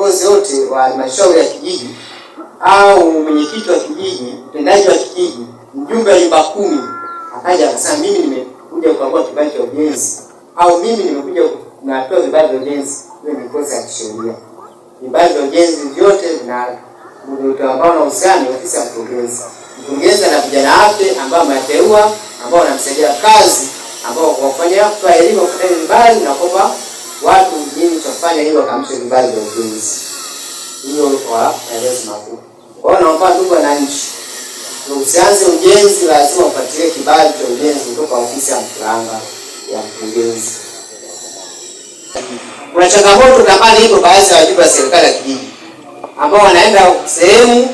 viongozi wote wa halmashauri ya kijiji au mwenyekiti wa kijiji, mtendaji wa kijiji, mjumbe wa nyumba 10 akaja akasema mimi nimekuja kukagua kibali cha ujenzi au mimi nimekuja natoa vibali vya ujenzi, hiyo ni kosa ya kisheria. Vibali vya ujenzi vyote na ambao unahusiana ofisi ya mkurugenzi. Mkurugenzi na vijana wake ambao ameteua ambao wanamsaidia kazi ambao wafanya kwa elimu kupata vibali na kupa watu nini cha kufanya ili wakamilishe vibali vya ujenzi. Hiyo kwa maelezo mafupi. Kwa hiyo naomba ndugu wananchi, usianze ujenzi lazima upatie kibali cha ujenzi kutoka ofisi ya mkuranga ya mkurugenzi. Kuna changamoto kama hizo baadhi ya wajumbe wa serikali ya kijiji ambao wanaenda sehemu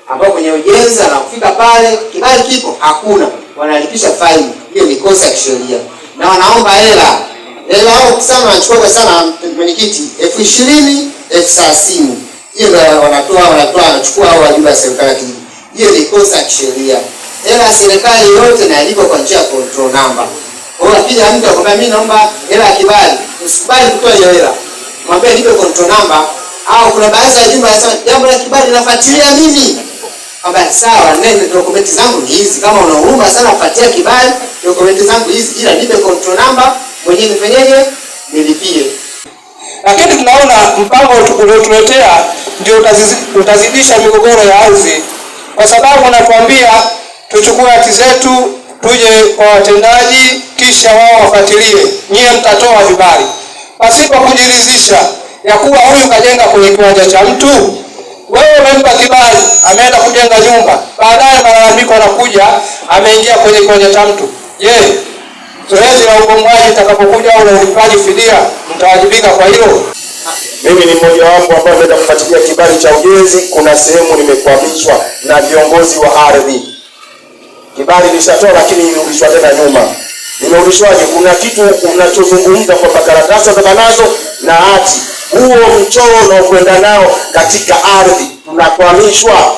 ambao kwenye ujenzi anafika pale kibali kipo hakuna, wanalipisha faini. Hiyo ni kosa ya kisheria na wanaomba hela wao sana, wanachukua sana mwenyekiti 20,000 30,000. Hiyo ndio wanachukua hao wajumbe wa serikali ya kijiji. Hiyo ni kosa ya kisheria. Hela ya serikali yote na ilipo kwa njia ya control number. Kwa hiyo akija mtu akwambia mimi naomba hela ya kibali, usikubali kutoa hiyo hela. Mwambie nipe control number. Au kuna baadhi ya wajumbe wanasema jambo la kibali nafuatilia mimi. Kwamba sawa, nene dokumenti zangu ni hizi, kama una huruma sana fuatia kibali, dokumenti zangu hizi, ila nipe control number, mwenyewe nifanyeje nilipie. Lakini tunaona mpango uliotuletea ndio utazidisha migogoro ya ardhi, kwa sababu unatuambia tuchukue hati zetu tuje kwa watendaji kisha wao wafuatilie, nyie mtatoa vibali pasipo kujiridhisha ya kuwa huyu kajenga kwenye kiwanja cha mtu. Wewe umempa kibali, ameenda kujenga nyumba, baadaye malalamiko yanakuja ameingia kwenye kiwanja cha mtu. Je, zoezi la ubomoaji litakapokuja au la ulipaji fidia mtawajibika kwa hilo? Mimi ni mmoja wapo ambao naenda kufuatilia kibali cha ujenzi. Kuna sehemu nimekwamishwa na viongozi wa ardhi. Kibali nilishatoa lakini nilirudishwa tena nyuma. Nimerudishwaje? Kuna kitu unachozungumza kwa karatasi za nazo na hati. Huo mchoro unaokwenda nao katika ardhi tunakwamishwa.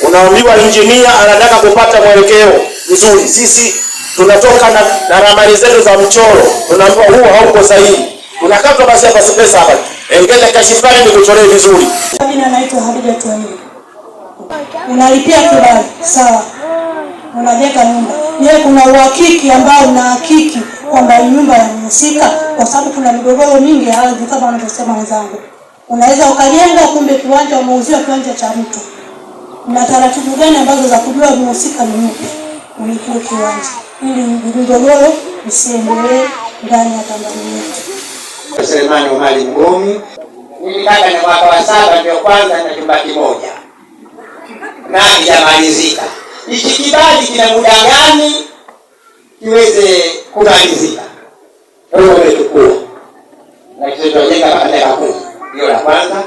Unaambiwa injinia anataka kupata mwelekeo mzuri. Sisi tunatoka na ramani zetu za mchoro. Tunaambiwa huo hauko sahihi. Tunakatwa basi hapa pesa hapa. Engeza kashifani nikuchoree vizuri. Jina naitwa Hadija Tuani. Unalipia kibali, sawa. Unajenga nyumba. Je, kuna uhakiki ambao unahakiki kwamba nyumba inahusika? Kwa sababu kuna migogoro mingi ya ardhi kama wanavyosema wenzangu. Unaweza ukajenga kumbe kiwanja umeuziwa kiwanja cha mtu. Na taratibu gani ambazo za kujua mhusika ni yupi kwenye kile kiwanja ili migogoro isiendelee ndani ya Tanzania yetu. Selemani Omari Mgomi. Nilitaka ni mwaka wa 7 ndio kwanza na chumba kimoja. Na kijamalizika. Hiki kibali kina muda gani kiweze kumalizika? Ndio umechukua. Na kisha tunajenga mpaka miaka 10. Hiyo la kwanza.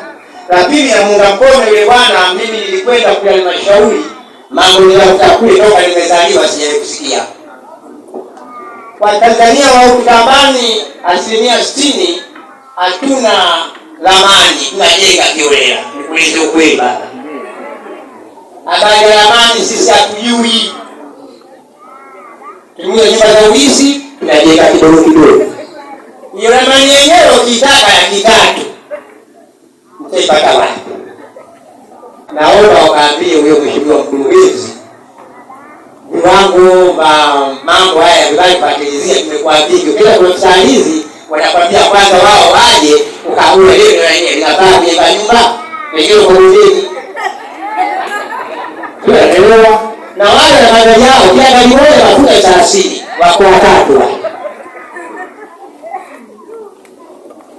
La pili ya muunga mkono yule bwana, mimi nilikwenda kwa halmashauri mambo ya utakuli toka nimezaliwa sijawahi kusikia. Kwa Tanzania wa ukambani 60% hatuna ramani, tunajenga kiolela. Nikuulize ukweli baba. Habari ya ramani sisi hatujui. Tumia nyumba za uishi, tunajenga kidogo kidogo. Hiyo ramani yenyewe ukitaka ya kitatu. Mtapata wapi? Naomba wakaambie huyo mheshimiwa mkurugenzi. Viwango mambo haya vibalifuatilizia tumekuambia kila kuna saa hizi wanakwambia kwanza wao waje ukague leo na yeye linafaa kujenga nyumba pengine kwa ujeni. Tunaelewa na wale na magari yao kila gari moja mafuta cha asili wako watatu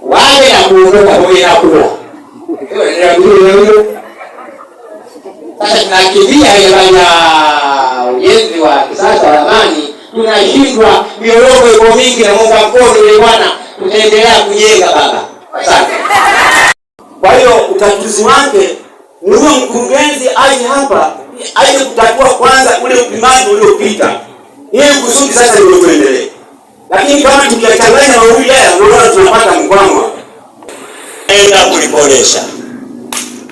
wale na kuondoka pamoja na kula. Sasa tunakimbia ile ya ujenzi wa kisasa wa ramani, tunashindwa, miorogo iko mingi na Mungu mkono yule bwana, tutaendelea kujenga baba. Asante. Kwa hiyo utatuzi wake huyo mkurugenzi aje hapa, aje kutatua kwanza ule upimaji uliopita. Ili kusudi sasa ndio tuendelee. Lakini kama tukiachanganya wawili haya ndio tunapata mkwamo. Enda kuliboresha.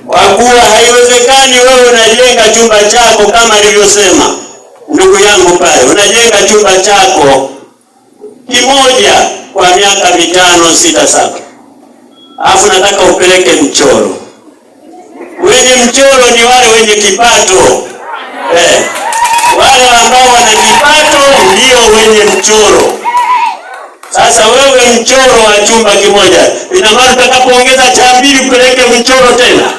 Kwa kuwa haiwezekani wewe unajenga chumba chako kama nilivyosema ndugu yangu pale, unajenga chumba chako kimoja kwa miaka 5, 6, 7. alafu nataka upeleke mchoro. Wenye mchoro ni wale wenye kipato. Wale ambao wana kipato ndio wenye mchoro. Sasa wewe mchoro wa chumba kimoja, ina maana utakapoongeza cha mbili upeleke mchoro tena?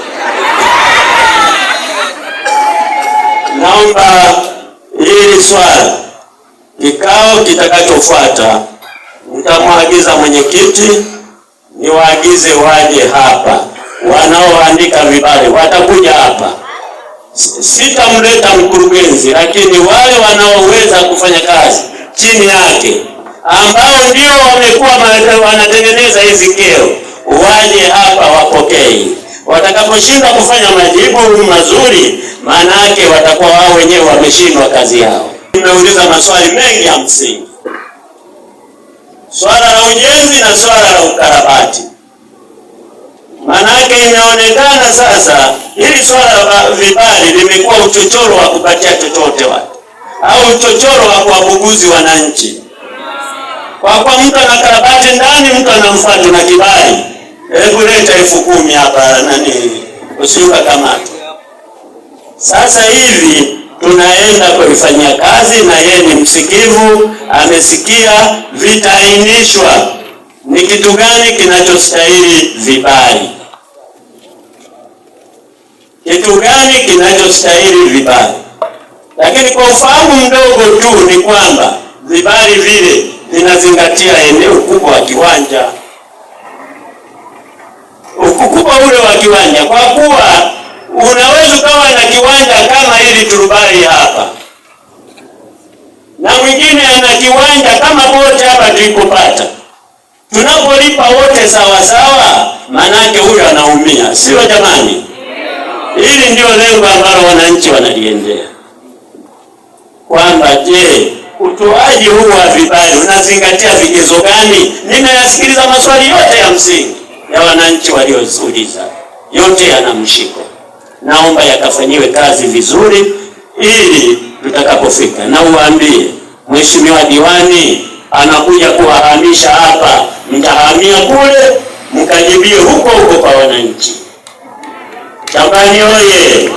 Naomba hili swala, kikao kitakachofuata nitamwagiza mwenyekiti, niwaagize waje hapa, wanaoandika vibali watakuja hapa. Sitamleta mkurugenzi, lakini wale wanaoweza kufanya kazi chini yake, ambao ndio wamekuwa wanatengeneza hizi kero, waje hapa wapokee. Watakaposhindwa kufanya majibu mazuri, maana yake watakuwa wao wenyewe wameshindwa kazi yao. Nimeuliza maswali mengi ya msingi, swala la ujenzi na swala la ukarabati. Maana yake imeonekana sasa hili swala la vibali limekuwa uchochoro wa kupatia chochote watu, au uchochoro wa kuwabuguzi wananchi. Kwa mtu ana karabati ndani, mtu anamfuata na kibali, hebu leta 10,000 hapa nani usiuka kamata. Sasa hivi tunaenda kulifanyia kazi, na yeye ni msikivu, amesikia. Vitaainishwa ni kitu gani kinachostahili vibali, kitu gani kinachostahili vibali. Lakini kwa ufahamu mdogo tu ni kwamba vibali vile vinazingatia eneo kubwa wa kiwanja, ukubwa ule wa kiwanja, kwa kuwa unaweza ukawa na kiwanja kama hili turubai hapa, na mwingine ana kiwanja kama bote hapa tulipopata. Tunapolipa wote sawa sawa, manake huyo anaumia, sio jamani? Hili ndio lengo ambalo wananchi wanaliendea, kwamba je, utoaji huu wa vibali unazingatia vigezo gani? Nimeyasikiliza maswali yote ya msingi ya wananchi waliouliza, yote yana mshiko. Naomba yakafanyiwe kazi vizuri, ili tutakapofika, na uambie mheshimiwa diwani anakuja kuwahamisha hapa, mtahamia kule mkajibie huko huko kwa wananchi. Chambani oye!